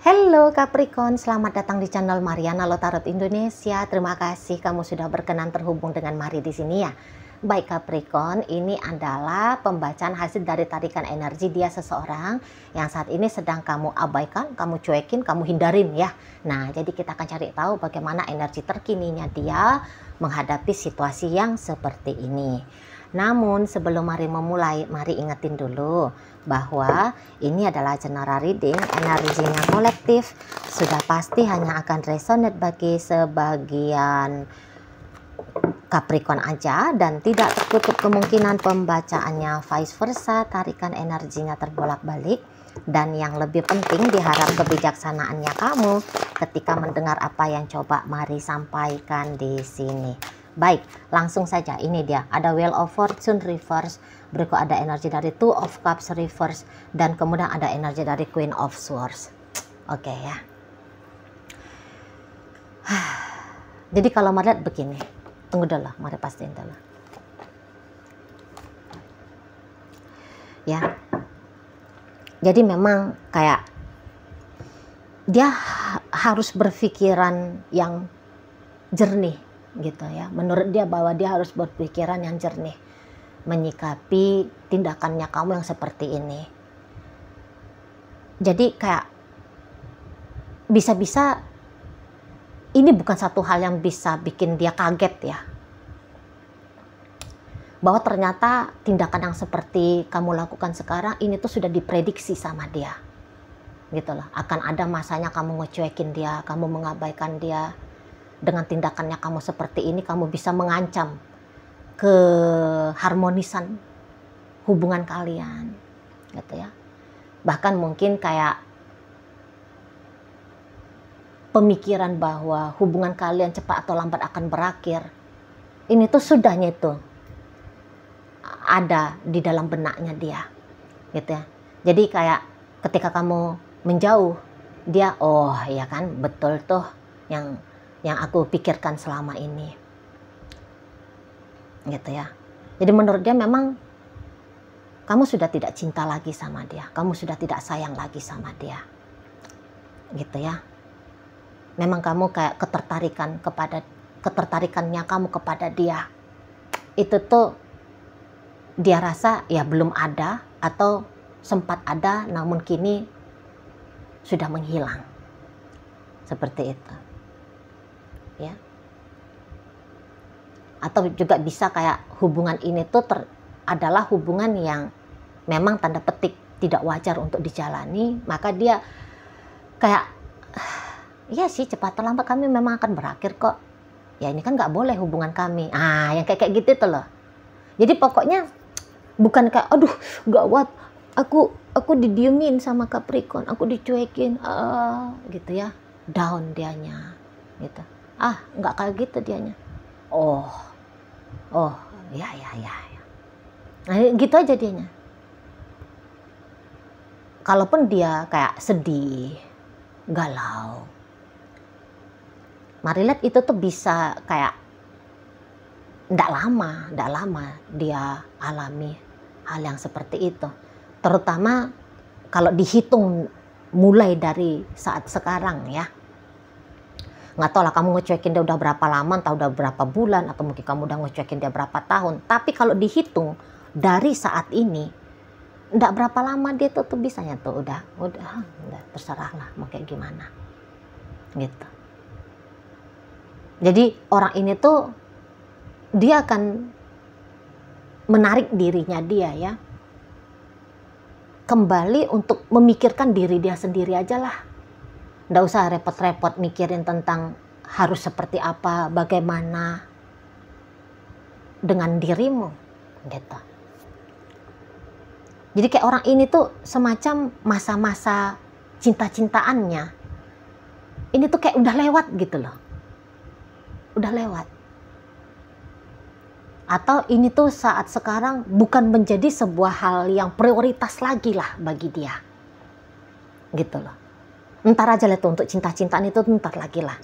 Halo Capricorn, selamat datang di channel Mariana Lotarot Indonesia. Terima kasih kamu sudah berkenan terhubung dengan Mari di sini ya. Baik Capricorn, ini adalah pembacaan hasil dari tarikan energi dia seseorang yang saat ini sedang kamu abaikan, kamu cuekin, kamu hindarin ya. Nah, jadi kita akan cari tahu bagaimana energi terkininya dia menghadapi situasi yang seperti ini. Namun sebelum mari memulai, mari ingetin dulu bahwa ini adalah general reading, energinya kolektif, sudah pasti hanya akan resonate bagi sebagian Capricorn aja dan tidak tertutup kemungkinan pembacaannya vice versa, tarikan energinya terbolak-balik. Dan yang lebih penting diharap kebijaksanaannya kamu ketika mendengar apa yang coba Mari sampaikan di sini. Baik, langsung saja. Ini dia, ada Wheel of Fortune reverse, berikut ada energi dari Two of Cups reverse, dan kemudian ada energi dari Queen of Swords. Oke ya. Jadi kalau Mari lihat begini, tunggu dulu, Mari pastiin dulu. Ya, jadi memang kayak dia harus berpikiran yang jernih gitu ya. Menurut dia bahwa dia harus berpikiran yang jernih menyikapi tindakannya kamu yang seperti ini. Jadi kayak bisa-bisa ini bukan satu hal yang bisa bikin dia kaget ya, bahwa ternyata tindakan yang seperti kamu lakukan sekarang ini tuh sudah diprediksi sama dia gitu loh. Akan ada masanya kamu ngecuekin dia, kamu mengabaikan dia. Dengan tindakannya kamu seperti ini, kamu bisa mengancam keharmonisan hubungan kalian gitu ya. Bahkan mungkin kayak pemikiran bahwa hubungan kalian cepat atau lambat akan berakhir, ini tuh sudahnya itu ada di dalam benaknya dia gitu ya. Jadi kayak ketika kamu menjauh, dia oh ya kan, betul tuh yang aku pikirkan selama ini gitu ya. Jadi menurut dia memang kamu sudah tidak cinta lagi sama dia, kamu sudah tidak sayang lagi sama dia gitu ya. Memang kamu kayak ketertarikannya kamu kepada dia itu tuh dia rasa ya belum ada atau sempat ada namun kini sudah menghilang seperti itu ya. Atau juga bisa kayak hubungan ini tuh adalah hubungan yang memang tanda petik tidak wajar untuk dijalani, maka dia kayak iya sih cepat atau lambat kami memang akan berakhir kok ya, ini kan nggak boleh hubungan kami, yang kayak gitu tuh loh. Jadi pokoknya bukan kayak aduh gawat aku didiemin sama Capricorn, aku dicuekin gitu ya, down dianya gitu. Nggak kayak gitu dianya. Oh ya. Nah, gitu aja dianya. Kalaupun dia kayak sedih, galau, Mari lihat itu tuh bisa kayak nggak lama dia alami hal yang seperti itu. Terutama kalau dihitung mulai dari saat sekarang ya. Nggak tahu lah kamu ngecuekin dia udah berapa lama, entah udah berapa bulan, atau mungkin kamu udah ngecuekin dia berapa tahun. Tapi kalau dihitung dari saat ini, nggak berapa lama dia tuh bisanya tuh udah terserah lah mau kayak gimana gitu. Jadi orang ini tuh dia akan menarik dirinya dia ya kembali untuk memikirkan diri dia sendiri aja lah. Nggak usah repot-repot mikirin tentang harus seperti apa, bagaimana dengan dirimu gitu. Jadi kayak orang ini tuh semacam masa-masa cinta-cintaannya ini tuh kayak udah lewat gitu loh. Udah lewat. Atau ini tuh saat sekarang bukan menjadi sebuah hal yang prioritas lagi lah bagi dia gitu loh. Ntar aja lah tuh untuk cinta-cintaan itu ntar lagi lah.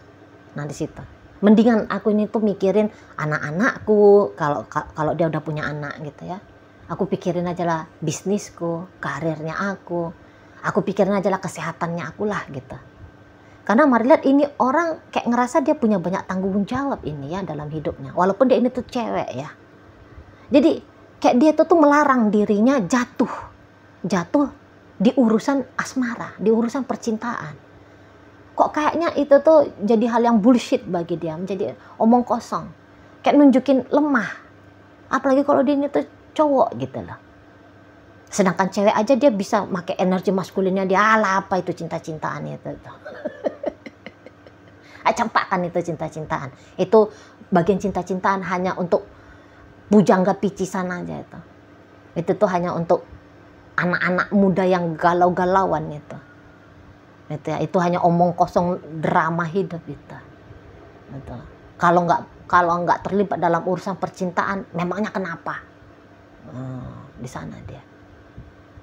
Nah di situ mendingan aku ini tuh mikirin anak-anakku kalau dia udah punya anak gitu ya. Aku pikirin aja lah bisnisku, karirnya aku, Aku pikirin aja lah kesehatannya aku lah gitu. Karena mari lihat ini orang kayak ngerasa dia punya banyak tanggung jawab ini ya dalam hidupnya. Walaupun dia ini tuh cewek ya. Jadi kayak dia tuh melarang dirinya jatuh di urusan asmara, di urusan percintaan. Kok kayaknya itu tuh jadi hal yang bullshit bagi dia, menjadi omong kosong. Kayak nunjukin lemah. Apalagi kalau dia ini tuh cowok gitu loh. Sedangkan cewek aja dia bisa pakai energi maskulinnya dia, alah apa itu cinta-cintaan itu. Campakan itu cinta-cintaan. Itu bagian cinta-cintaan hanya untuk bujangga picisan aja itu. Itu tuh hanya untuk anak-anak muda yang galau-galauan itu. Itu ya, itu hanya omong kosong drama hidup itu. Gitu. Kalau nggak terlibat dalam urusan percintaan, memangnya kenapa? Di sana dia.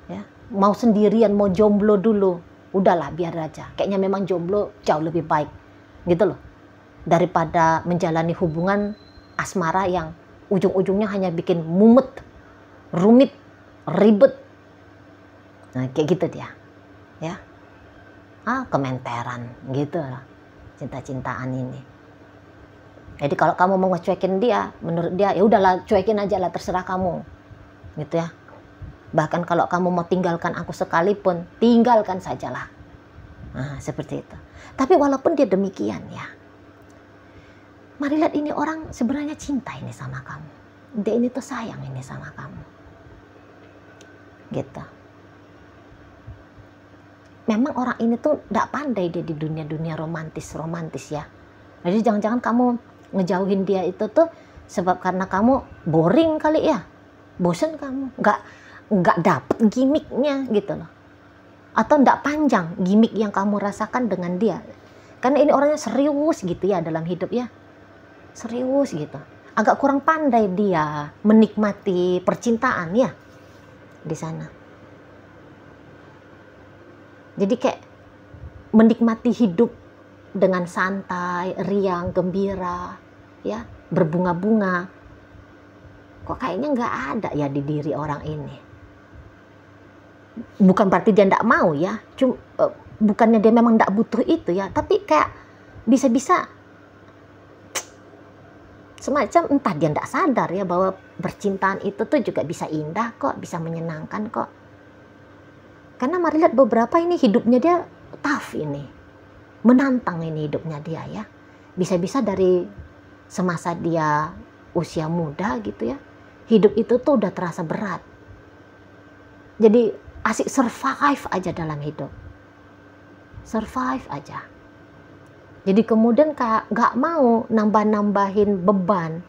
Ya, mau sendirian, mau jomblo dulu, udahlah biar aja. Kayaknya memang jomblo jauh lebih baik, gitu loh, daripada menjalani hubungan asmara yang ujung-ujungnya hanya bikin mumet, rumit, ribet. Nah, kayak gitu dia, ya. Kementeran, gitu lah, cinta-cintaan ini. Jadi kalau kamu mau ngecuekin dia, menurut dia ya udahlah cuekin aja lah, terserah kamu, gitu ya. Bahkan kalau kamu mau tinggalkan aku sekalipun, tinggalkan sajalah. Nah, seperti itu. Tapi walaupun dia demikian ya, mari lihat ini orang sebenarnya cinta ini sama kamu. Dia ini tuh sayang ini sama kamu. Gitu. Memang orang ini tuh gak pandai dia di dunia-dunia romantis ya. Jadi jangan-jangan kamu ngejauhin dia itu tuh sebab karena kamu boring kali ya. Bosen kamu. Nggak dapet gimmicknya gitu loh, atau nggak panjang gimmick yang kamu rasakan dengan dia, karena ini orangnya serius gitu ya dalam hidup ya, serius gitu, agak kurang pandai dia menikmati percintaan ya di sana. Jadi kayak menikmati hidup dengan santai, riang, gembira ya, berbunga-bunga, kok kayaknya nggak ada ya di diri orang ini. Bukan berarti dia tidak mau ya, bukannya dia memang tidak butuh itu ya, tapi kayak bisa-bisa semacam entah dia tidak sadar ya bahwa percintaan itu tuh juga bisa indah kok, bisa menyenangkan kok. Karena mari lihat beberapa ini hidupnya dia tough ini, menantang ini hidupnya dia ya. Bisa-bisa dari semasa dia usia muda gitu ya, hidup itu tuh udah terasa berat. Jadi asik survive aja dalam hidup, survive aja. Jadi kemudian kayak gak mau nambah-nambahin beban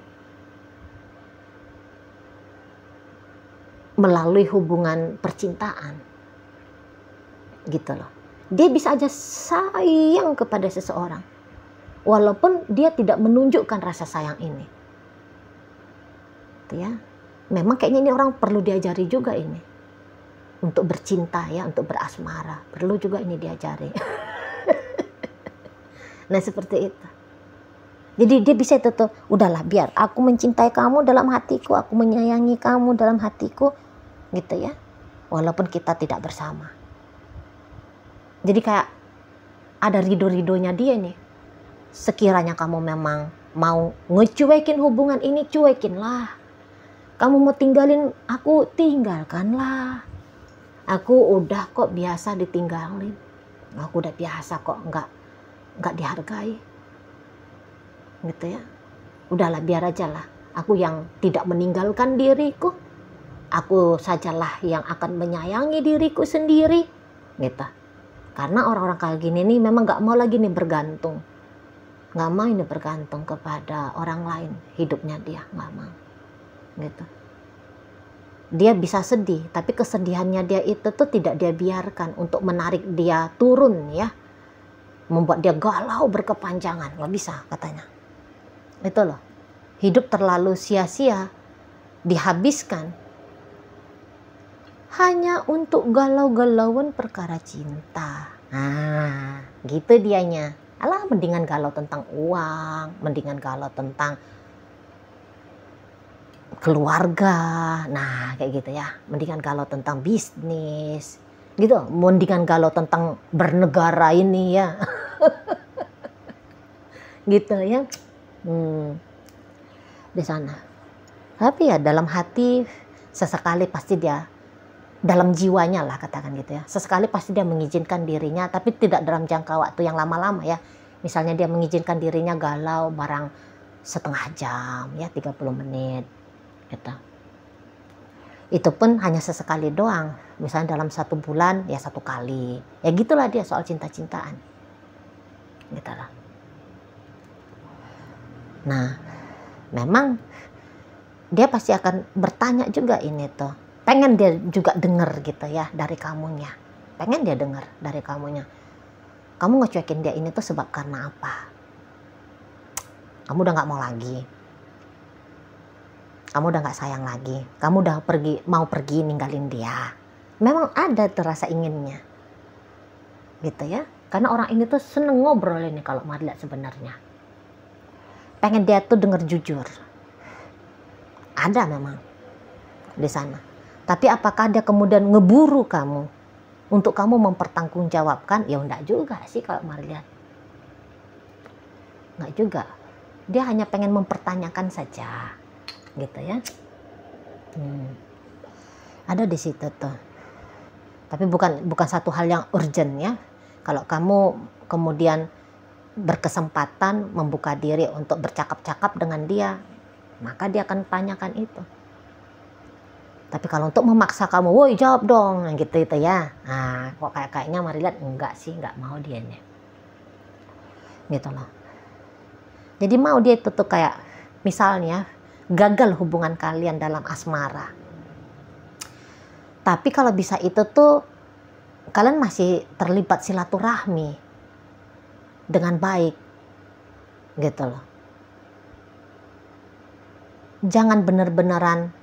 melalui hubungan percintaan, gitu loh. Dia bisa aja sayang kepada seseorang, walaupun dia tidak menunjukkan rasa sayang ini, gitu ya. Memang kayaknya ini orang perlu diajari juga ini. Untuk bercinta ya, untuk berasmara, perlu juga ini diajari. Nah seperti itu. Jadi dia bisa itu tuh, udahlah biar aku mencintai kamu dalam hatiku, aku menyayangi kamu dalam hatiku, gitu ya. Walaupun kita tidak bersama. Jadi kayak ada ridho-ridhonya dia nih. Sekiranya kamu memang mau ngecuekin hubungan ini, cuekinlah. Kamu mau tinggalin aku, tinggalkanlah. Aku udah kok biasa ditinggalin. Aku udah biasa kok nggak dihargai. Gitu ya. Udahlah biar aja lah. Aku yang tidak meninggalkan diriku. Aku sajalah yang akan menyayangi diriku sendiri. Gitu. Karena orang-orang kayak gini nih memang nggak mau lagi nih bergantung. Nggak mau ini bergantung kepada orang lain. Hidupnya dia nggak mau. Gitu. Dia bisa sedih, tapi kesedihannya dia itu tuh tidak dia biarkan untuk menarik dia turun ya, membuat dia galau berkepanjangan, nggak bisa katanya. Itu loh, hidup terlalu sia-sia, dihabiskan hanya untuk galau-galauan perkara cinta. Nah, gitu dianya. Alah, mendingan galau tentang uang, mendingan galau tentang keluarga, nah kayak gitu ya, mendingan kalau tentang bisnis, gitu, mendingan galau tentang bernegara ini ya. Gitu ya. Di sana. Tapi ya dalam hati sesekali pasti dia, dalam jiwanya lah katakan gitu ya, sesekali pasti dia mengizinkan dirinya, tapi tidak dalam jangka waktu yang lama-lama ya. Misalnya dia mengizinkan dirinya galau barang setengah jam ya, 30 menit gitu. Itu pun hanya sesekali doang, misalnya dalam 1 bulan ya 1 kali ya, gitulah dia soal cinta-cintaan gitu lah. Nah memang dia pasti akan bertanya juga ini tuh, pengen dia juga denger gitu ya dari kamunya, pengen dia denger dari kamunya, kamu ngecuekin dia ini tuh sebab karena apa? Kamu udah gak mau lagi, kamu udah gak sayang lagi, kamu udah mau pergi ninggalin dia. Memang ada tuh rasa inginnya gitu ya, karena orang ini tuh seneng ngobrol ini kalau mau lihat sebenarnya, pengen dia tuh denger jujur. Ada memang di sana. Tapi apakah dia kemudian ngeburu kamu untuk kamu mempertanggungjawabkan? Ya enggak juga sih kalau mari lihat. Enggak juga. Dia hanya pengen mempertanyakan saja. Gitu ya. Ada di situ tuh. Tapi bukan satu hal yang urgent ya. Kalau kamu kemudian berkesempatan membuka diri untuk bercakap-cakap dengan dia, maka dia akan tanyakan itu. Tapi kalau untuk memaksa kamu, woi jawab dong, gitu itu ya. Nah, kok kayaknya mari lihat enggak sih, enggak mau dia nih. Gitu loh. Jadi mau dia itu tuh kayak misalnya gagal hubungan kalian dalam asmara. Tapi kalau bisa itu tuh kalian masih terlibat silaturahmi dengan baik. Gitu loh. Jangan bener-beneran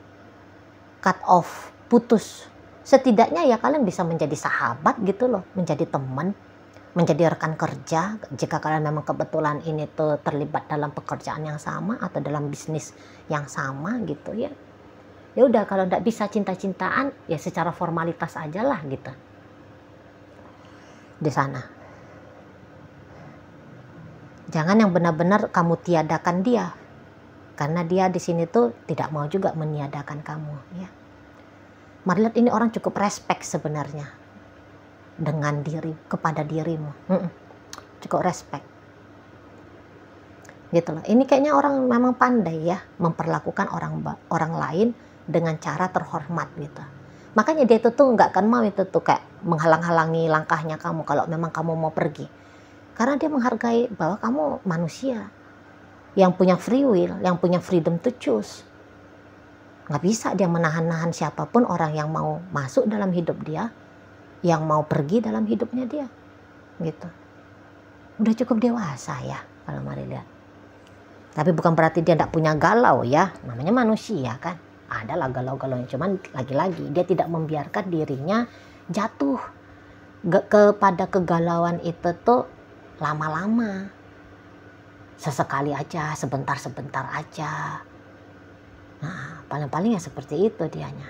cut off, putus. Setidaknya ya kalian bisa menjadi sahabat gitu loh, menjadi teman, menjadi rekan kerja. Jika kalian memang kebetulan ini tuh terlibat dalam pekerjaan yang sama atau dalam bisnis yang sama gitu ya. Ya udah, kalau nggak bisa cinta-cintaan ya secara formalitas aja lah gitu. Di sana. Jangan yang benar-benar kamu tiadakan dia. Karena dia di sini tuh tidak mau juga meniadakan kamu ya. Mari lihat ini orang cukup respect sebenarnya dengan kepada dirimu. Cukup respect. Gitu loh. Ini kayaknya orang memang pandai ya memperlakukan orang lain dengan cara terhormat gitu. Makanya dia itu tuh nggak akan mau itu tuh kayak menghalang-halangi langkahnya kamu kalau memang kamu mau pergi. Karena dia menghargai bahwa kamu manusia yang punya free will, yang punya freedom to choose. Nggak bisa dia menahan-nahan siapapun orang yang mau masuk dalam hidup dia, yang mau pergi dalam hidupnya dia. Gitu. Udah cukup dewasa ya, kalau mari lihat. Tapi bukan berarti dia nggak punya galau ya, namanya manusia kan. Adalah galau-galaunya, cuman lagi-lagi dia tidak membiarkan dirinya jatuh kepada kegalauan itu tuh lama-lama. Sesekali aja, sebentar-sebentar aja. Nah, paling-paling ya seperti itu dianya.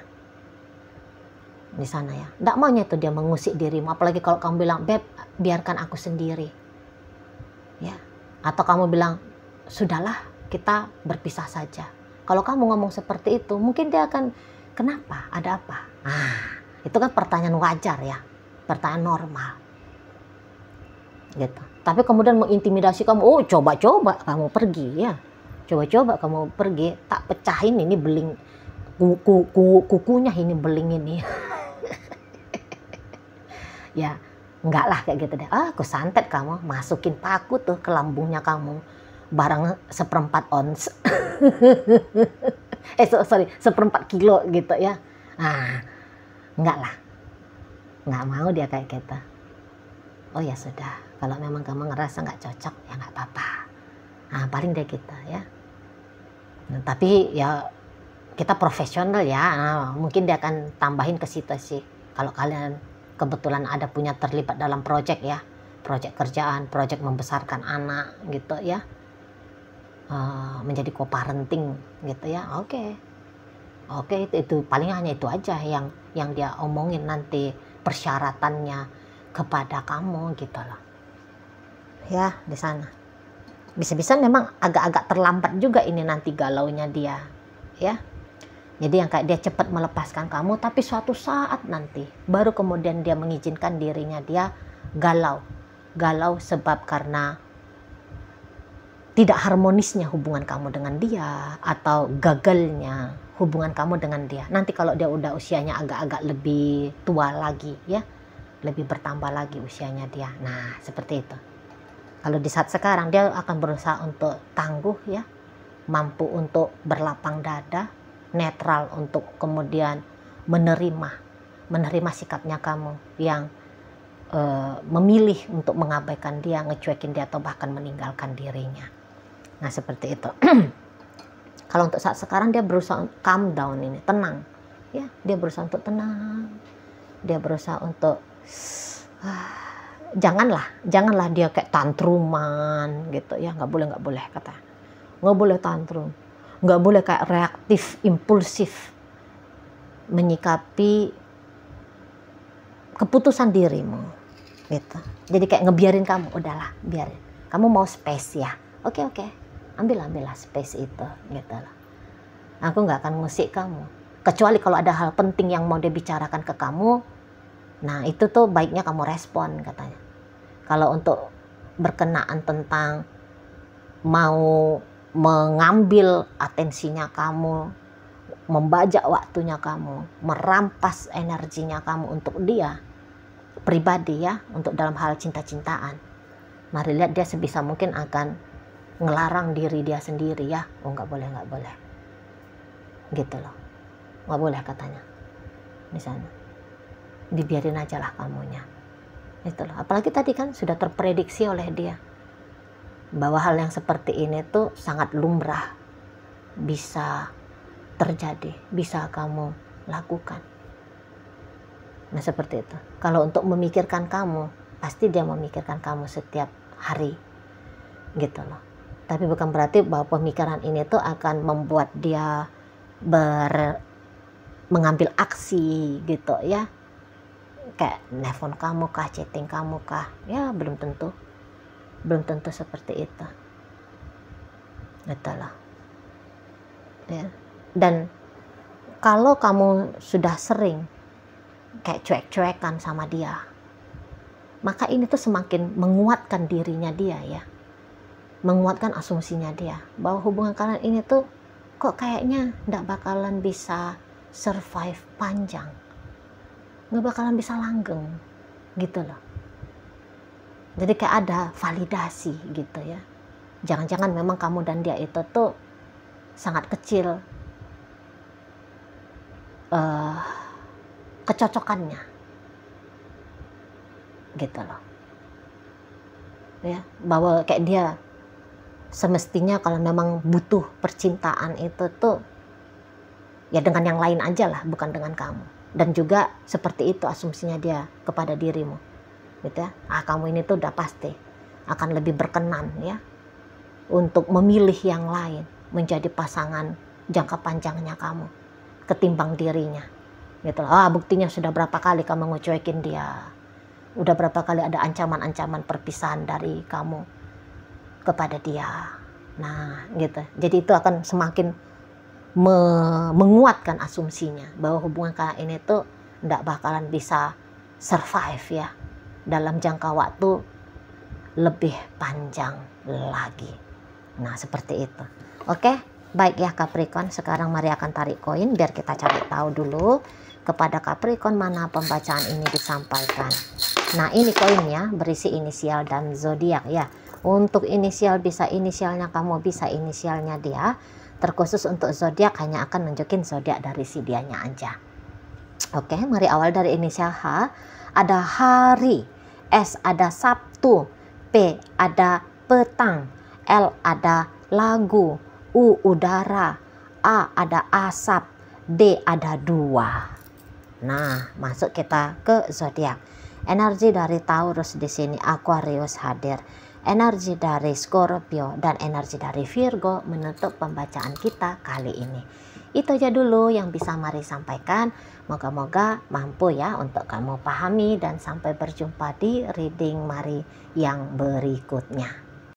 Di sana ya. Nggak maunya itu dia mengusik dirimu. Apalagi kalau kamu bilang, Beb, biarkan aku sendiri. Ya. Atau kamu bilang, sudahlah, kita berpisah saja. Kalau kamu ngomong seperti itu, mungkin dia akan, kenapa? Ada apa? Nah, itu kan pertanyaan wajar ya. Pertanyaan normal. Gitu. Tapi kemudian mengintimidasi kamu, oh coba-coba kamu pergi ya, coba-coba kamu pergi, tak pecahin ini beling kukunya, ini beling ini. Ya enggak lah kayak gitu deh. Aku santet kamu, masukin paku tuh ke lambungnya kamu, barang 1/4 ons. Sorry 1/4 kilo gitu ya. Nah enggak lah, nggak mau dia kayak gitu. Oh ya sudah, kalau memang kamu ngerasa nggak cocok ya nggak apa-apa. Nah paling deh kita ya. Nah, tapi ya kita profesional ya. Nah, mungkin dia akan tambahin ke situ sih. Kalau kalian kebetulan ada punya terlibat dalam proyek ya, proyek kerjaan, proyek membesarkan anak gitu ya, menjadi co-parenting gitu ya. Oke, itu paling hanya itu aja yang dia omongin nanti persyaratannya kepada kamu gitu loh. Ya, di sana. Bisa-bisa memang agak-agak terlambat juga ini nanti galaunya dia, ya. Jadi yang kayak dia cepat melepaskan kamu, tapi suatu saat nanti baru kemudian dia mengizinkan dirinya dia galau. Galau sebab karena tidak harmonisnya hubungan kamu dengan dia, atau gagalnya hubungan kamu dengan dia. Nanti kalau dia udah usianya agak-agak lebih tua lagi, ya, lebih bertambah lagi usianya dia. Nah, seperti itu. Kalau di saat sekarang dia akan berusaha untuk tangguh, ya, mampu untuk berlapang dada, netral untuk kemudian menerima sikapnya kamu yang memilih untuk mengabaikan dia, ngecuekin dia, atau bahkan meninggalkan dirinya. Nah, seperti itu. Kalau untuk saat sekarang dia berusaha calm down ini, tenang, ya, dia berusaha untuk tenang, dia berusaha untuk janganlah dia kayak tantruman gitu, ya, nggak boleh kata, nggak boleh tantrum, nggak boleh kayak reaktif, impulsif menyikapi keputusan dirimu gitu. Jadi kayak ngebiarin kamu, udahlah, biarin, kamu mau space ya, oke, ambillah space itu gitu lah. Aku nggak akan ngusik kamu, kecuali kalau ada hal penting yang mau dia bicarakan ke kamu. Nah, itu tuh baiknya kamu respon katanya. Kalau untuk berkenaan tentang mau mengambil atensinya kamu, membajak waktunya kamu, merampas energinya kamu untuk dia pribadi, ya, untuk dalam hal cinta-cintaan, mari lihat dia sebisa mungkin akan ngelarang diri dia sendiri, ya. Oh, nggak boleh gitu loh, nggak boleh katanya di sana. Dibiarin aja lah kamunya. Itulah. Apalagi tadi kan sudah terprediksi oleh dia bahwa hal yang seperti ini tuh sangat lumrah, bisa terjadi, bisa kamu lakukan. Nah, seperti itu. Kalau untuk memikirkan kamu, pasti dia memikirkan kamu setiap hari gitu loh. Tapi bukan berarti bahwa pemikiran ini tuh akan membuat dia mengambil aksi gitu, ya, kayak nelfon kamu kah, chatting kamu kah, ya, belum tentu seperti itu, itulah, ya. Dan kalau kamu sudah sering kayak cuek-cuekan sama dia, maka ini tuh semakin menguatkan dirinya dia, ya, menguatkan asumsinya dia bahwa hubungan kalian ini tuh kok kayaknya nggak bakalan bisa survive panjang, nggak bakalan bisa langgeng gitu loh. Jadi kayak ada validasi gitu, ya. Jangan-jangan memang kamu dan dia itu tuh sangat kecil kecocokannya gitu loh, ya, bahwa kayak dia semestinya kalau memang butuh percintaan itu tuh ya dengan yang lain aja lah, bukan dengan kamu. Dan juga seperti itu asumsinya dia kepada dirimu gitu, ya. Kamu ini tuh udah pasti akan lebih berkenan, ya, untuk memilih yang lain menjadi pasangan jangka panjangnya kamu ketimbang dirinya gitu. Buktinya sudah berapa kali kamu ngecuekin dia, udah berapa kali ada ancaman-ancaman perpisahan dari kamu kepada dia. Nah, gitu. Jadi itu akan semakin menguatkan asumsinya bahwa hubungan kalian ini tuh nggak bakalan bisa survive, ya, dalam jangka waktu lebih panjang lagi. Nah, seperti itu. Oke, baik ya Capricorn. Sekarang mari akan tarik koin biar kita cari tahu dulu kepada Capricorn mana pembacaan ini disampaikan. Nah, ini koinnya berisi inisial dan zodiak, ya. Untuk inisial bisa inisialnya kamu, bisa inisialnya dia. Terkhusus untuk zodiak hanya akan nunjukin zodiak dari si dianya aja. Oke, mari awal dari inisial H. Ada hari, S ada Sabtu, P ada petang, L ada lagu, U udara, A ada asap, D ada dua. Nah, masuk kita ke zodiak. Energi dari Taurus di sini, Aquarius hadir. Energi dari Scorpio dan energi dari Virgo menutup pembacaan kita kali ini. Itu aja dulu yang bisa Mari sampaikan. Moga-moga mampu ya untuk kamu pahami, dan sampai berjumpa di reading Mari yang berikutnya.